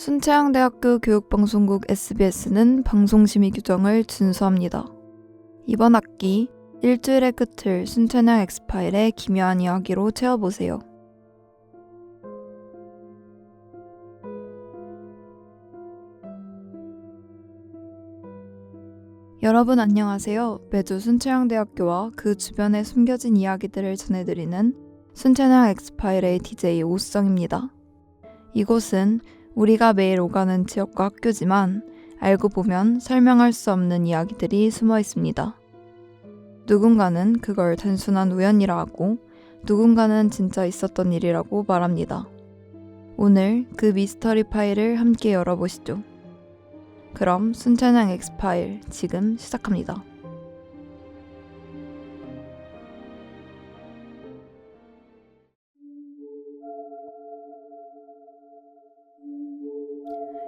순체향대학교 교육방송국 SBS는 방송심의 규정을 준수합니다. 이번 학기 일주일의 끝을 순체향 엑스파일의 기묘한 이야기로 채워보세요. 여러분 안녕하세요. 매주 순체향대학교와 그 주변에 숨겨진 이야기들을 전해드리는 순체향 엑스파일의 DJ 오수정입니다. 이곳은 우리가 매일 오가는 지역과 학교지만 알고 보면 설명할 수 없는 이야기들이 숨어 있습니다. 누군가는 그걸 단순한 우연이라 하고 누군가는 진짜 있었던 일이라고 말합니다. 오늘 그 미스터리 파일을 함께 열어보시죠. 그럼 순체향 엑스파일 지금 시작합니다.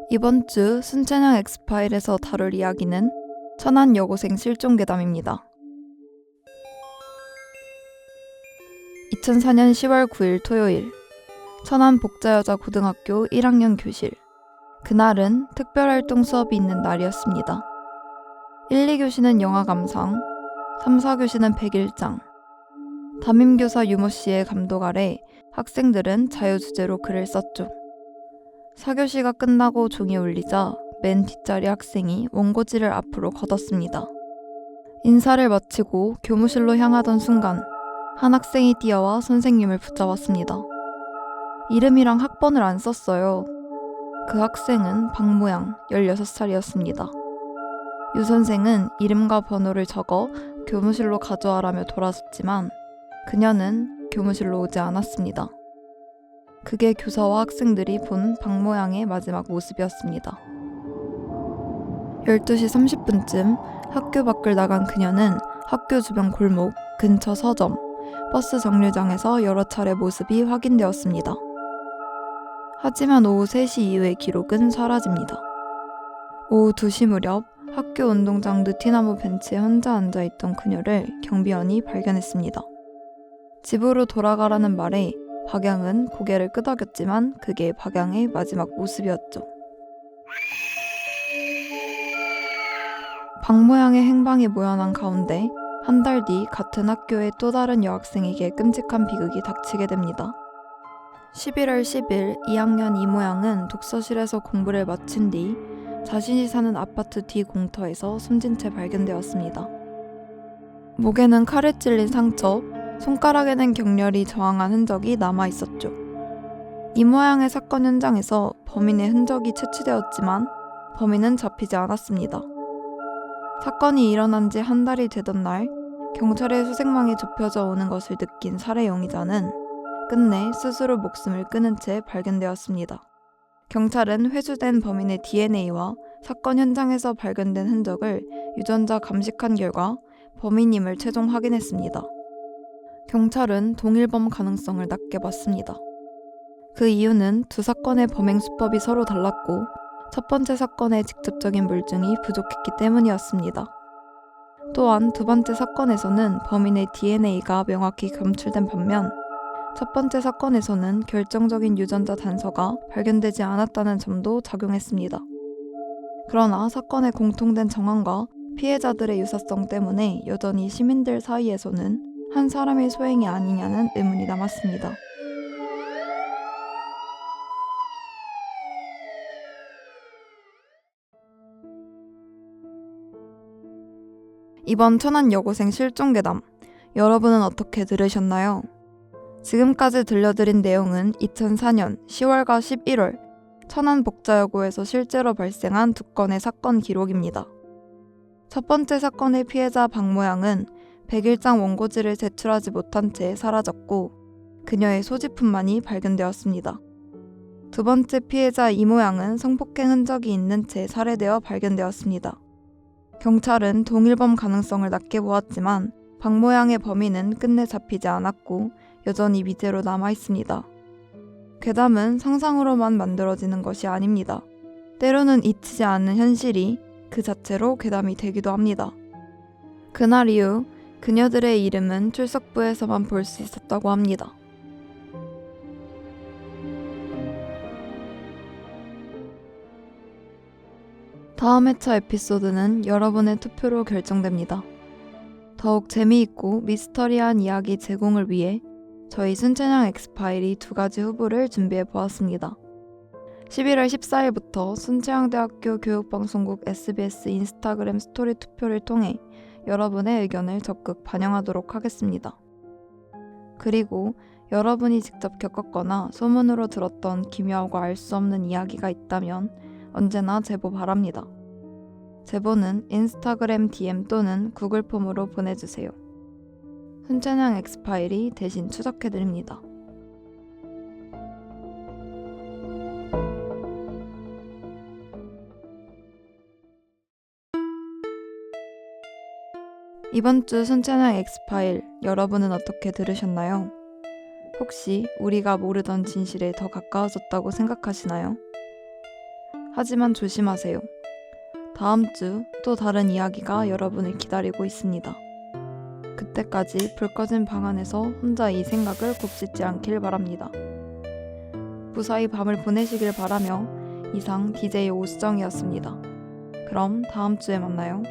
이번 주 순체향 엑스파일에서 다룰 이야기는 천안 여고생 실종괴담입니다. 2004년 10월 9일 토요일, 천안 복자여자고등학교 1학년 교실. 그날은 특별활동 수업이 있는 날이었습니다. 1, 2교시는 영화 감상, 3, 4교시는 백일장. 담임교사 유모씨의 감독 아래 학생들은 자유주제로 글을 썼죠. 4교시가 끝나고 종이 울리자 맨 뒷자리 학생이 원고지를 앞으로 걷었습니다. 인사를 마치고 교무실로 향하던 순간 한 학생이 뛰어와 선생님을 붙잡았습니다. 이름이랑 학번을 안 썼어요. 그 학생은 박모양 16살이었습니다. 유 선생은 이름과 번호를 적어 교무실로 가져와라며 돌아섰지만 그녀는 교무실로 오지 않았습니다. 그게 교사와 학생들이 본 박모양의 마지막 모습이었습니다. 12시 30분쯤 학교 밖을 나간 그녀는 학교 주변 골목, 근처 서점, 버스 정류장에서 여러 차례 모습이 확인되었습니다. 하지만 오후 3시 이후의 기록은 사라집니다. 오후 2시 무렵 학교 운동장 느티나무 벤치에 혼자 앉아있던 그녀를 경비원이 발견했습니다. 집으로 돌아가라는 말에 박양은 고개를 끄덕였지만 그게 박양의 마지막 모습이었죠. 박모양의 행방이 모연한 가운데 한 달 뒤 같은 학교의 또 다른 여학생에게 끔찍한 비극이 닥치게 됩니다. 11월 10일 2학년 이모양은 독서실에서 공부를 마친 뒤 자신이 사는 아파트 뒤 공터에서 숨진 채 발견되었습니다. 목에는 칼에 찔린 상처, 손가락에는 격렬히 저항한 흔적이 남아있었죠. 이모양의 사건 현장에서 범인의 흔적이 채취되었지만 범인은 잡히지 않았습니다. 사건이 일어난 지 한 달이 되던 날 경찰의 수색망이 좁혀져 오는 것을 느낀 살해 용의자는 끝내 스스로 목숨을 끊은 채 발견되었습니다. 경찰은 회수된 범인의 DNA와 사건 현장에서 발견된 흔적을 유전자 감식한 결과 범인임을 최종 확인했습니다. 경찰은 동일범 가능성을 낮게 봤습니다. 그 이유는 두 사건의 범행 수법이 서로 달랐고 첫 번째 사건의 직접적인 물증이 부족했기 때문이었습니다. 또한 두 번째 사건에서는 범인의 DNA가 명확히 검출된 반면 첫 번째 사건에서는 결정적인 유전자 단서가 발견되지 않았다는 점도 작용했습니다. 그러나 사건의 공통된 정황과 피해자들의 유사성 때문에 여전히 시민들 사이에서는 한 사람의 소행이 아니냐는 의문이 남았습니다. 이번 천안 여고생 실종괴담, 여러분은 어떻게 들으셨나요? 지금까지 들려드린 내용은 2004년 10월과 11월 천안 복자여고에서 실제로 발생한 두 건의 사건 기록입니다. 첫 번째 사건의 피해자 박모양은 백일장 원고지를 제출하지 못한 채 사라졌고 그녀의 소지품만이 발견되었습니다. 두 번째 피해자 이모양은 성폭행 흔적이 있는 채 살해되어 발견되었습니다. 경찰은 동일범 가능성을 낮게 보았지만 박모양의 범인은 끝내 잡히지 않았고 여전히 미제로 남아있습니다. 괴담은 상상으로만 만들어지는 것이 아닙니다. 때로는 잊히지 않는 현실이 그 자체로 괴담이 되기도 합니다. 그날 이후 그녀들의 이름은 출석부에서만 볼 수 있었다고 합니다. 다음 회차 에피소드는 여러분의 투표로 결정됩니다. 더욱 재미있고 미스터리한 이야기 제공을 위해 저희 순천향 엑스파일이 2가지 후보를 준비해 보았습니다. 11월 14일부터 순천향대학교 교육방송국 SBS 인스타그램 스토리 투표를 통해 여러분의 의견을 적극 반영하도록 하겠습니다. 그리고 여러분이 직접 겪었거나 소문으로 들었던 기묘하고 알 수 없는 이야기가 있다면 언제나 제보 바랍니다. 제보는 인스타그램 DM 또는 구글 폼으로 보내주세요. 순천향 엑스파일이 대신 추적해드립니다. 이번 주 순천향 엑스파일 여러분은 어떻게 들으셨나요? 혹시 우리가 모르던 진실에 더 가까워졌다고 생각하시나요? 하지만 조심하세요. 다음 주 또 다른 이야기가 여러분을 기다리고 있습니다. 그때까지 불 꺼진 방 안에서 혼자 이 생각을 곱씹지 않길 바랍니다. 무사히 밤을 보내시길 바라며 이상 DJ 오수정이었습니다. 그럼 다음 주에 만나요.